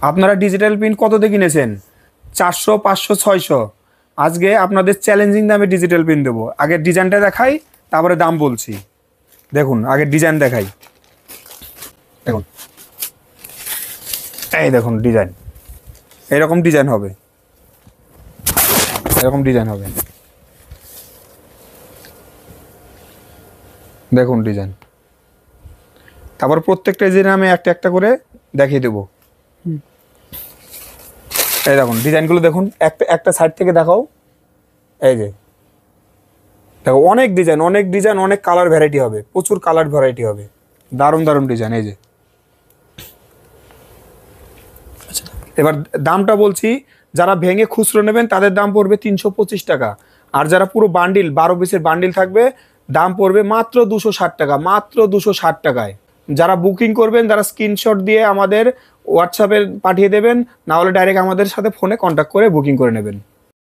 আপনারা digital print কততে কিনেছেন? 400, 500, 600। আজকে আপনাদের চ্যালেঞ্জিং দামে ডিজিটাল প্রিন্ট দেবো। আগে ডিজাইনটা দেখাই, তারপরে দাম বলছি। দেখুন, আগে ডিজাইন দেখাই। দেখুন, এই দেখুন ডিজাইন, এরকম ডিজাইন হবে, এরকম ডিজাইন হবে। দেখুন ডিজাইন, তারপর প্রত্যেকটা ডিজাইন আমি একটা একটা করে দেখিয়ে দেবো। এই দেখুন ডিজাইনগুলো দেখুন, একটা একটা সাইড থেকে দেখাও। এই যে দেখো, অনেক ডিজাইন, অনেক ডিজাইন, অনেক কালার ভ্যারাইটি হবে, প্রচুর কালার ভ্যারাইটি হবে, দারুণ দারুণ ডিজাইন। এই যে এবার দামটা বলছি, যারা ভেঙে খুচরো নেবেন তাদের দাম পড়বে 325 টাকা। আর যারা পুরো বান্ডিল 12 পিসের বান্ডিল থাকবে, দাম পড়বে মাত্র 260 টাকা, মাত্র 260 টাকায়। যারা বুকিং করবেন, যারা স্ক্রিনশট দিয়ে আমাদের হোয়াটসঅ্যাপে পাঠিয়ে দেবেন, না হলে ডাইরেক্ট আমাদের সাথে ফোনে কন্ট্যাক্ট করে বুকিং করে নেবেন।